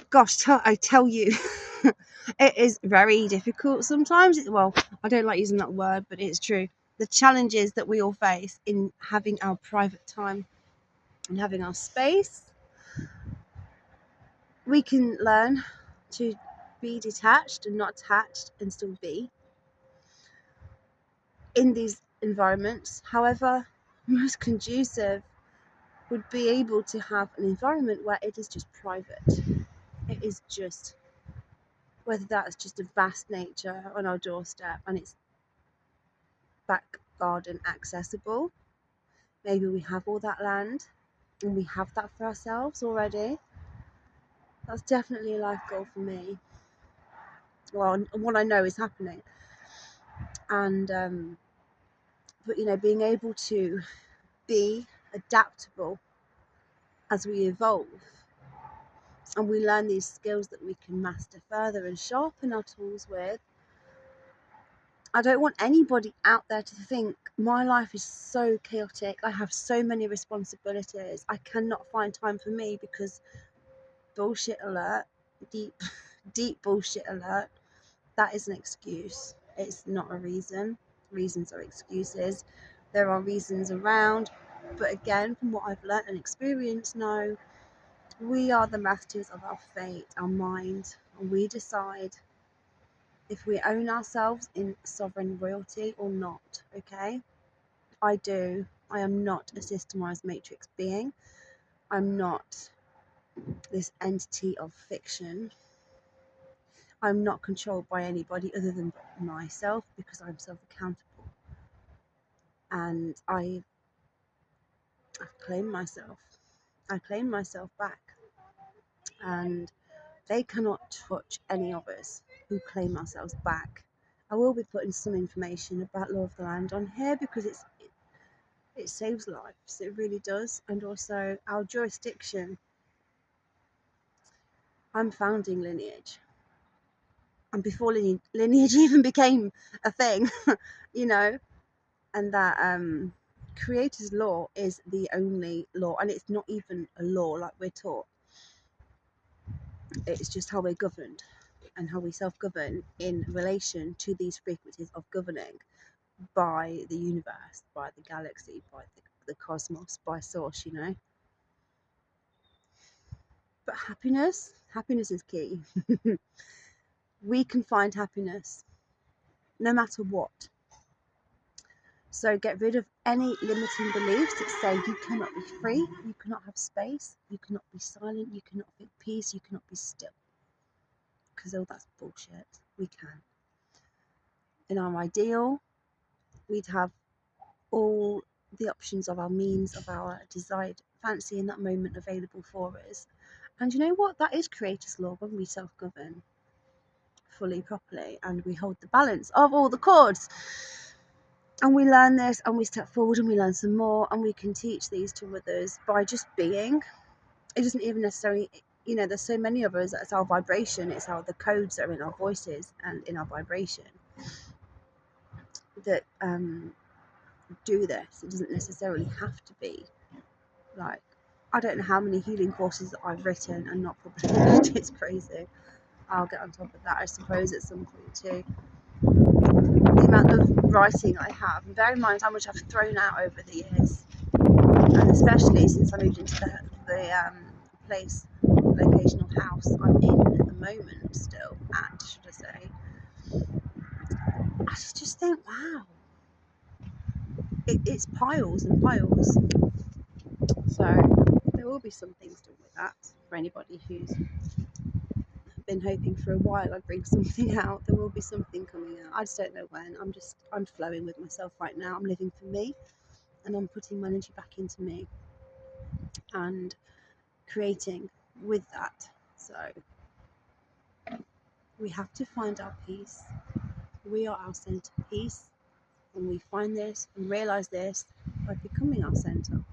Gosh, I tell you, it is very difficult sometimes. Well, I don't like using that word, but it's true. The challenges that we all face in having our private time and having our space, we can learn to be detached and not attached and still be in these environments. However, most conducive would be able to have an environment where it is just private. It is just, whether that's just a vast nature on our doorstep and it's back garden accessible. Maybe we have all that land and we have that for ourselves already. That's definitely a life goal for me. Well, what I know is happening. And, but being able to be adaptable as we evolve and we learn these skills that we can master further and sharpen our tools with. I don't want anybody out there to think my life is so chaotic. I have so many responsibilities. I cannot find time for me because bullshit alert, deep, deep bullshit alert. That is an excuse. It's not a reason. Reasons are excuses. There are reasons around. But again, from what I've learnt and experienced, no, we are the masters of our fate, our mind, and we decide if we own ourselves in sovereign royalty or not, okay? I do. I am not a systemized matrix being. I'm not this entity of fiction. I'm not controlled by anybody other than myself because I'm self-accountable. And I've claimed myself. I claim myself back. And they cannot touch any of us who claim ourselves back. I will be putting some information about law of the land on here because it saves lives, it really does. And also our jurisdiction. I'm founding lineage. And before lineage even became a thing, and that creator's law is the only law, and it's not even a law like we're taught. It's just how we're governed and how we self-govern in relation to these frequencies of governing by the universe, by the galaxy, by the cosmos, by source, But happiness is key. We can find happiness no matter what. So get rid of any limiting beliefs that say you cannot be free, you cannot have space, you cannot be silent, you cannot be at peace, you cannot be still. Because that's bullshit. We can. In our ideal, we'd have all the options of our means, of our desired fancy in that moment available for us. And you know what? That is creator's law when we self-govern fully, properly, and we hold the balance of all the chords. And we learn this and we step forward and we learn some more and we can teach these to others by just being. It doesn't even necessarily, there's so many of us, it's our vibration, it's the codes that are in our voices and in our vibration that do this. It doesn't necessarily have to be like, I don't know how many healing courses that I've written and not published. It's crazy. I'll get on top of that, I suppose, at some point too. The amount of writing I have, and bear in mind how much I've thrown out over the years, and especially since I moved into the place, location or house I'm in at the moment still at, should I say. I just think, wow, it's piles and piles. So there will be some things done with that for anybody who's been hoping for a while I'd bring something out. There will be something coming out. I just don't know when. I'm flowing with myself right now. I'm living for me and I'm putting my energy back into me and creating with that. So we have to find our peace. We are our centerpiece, and we find this and realize this by becoming our center.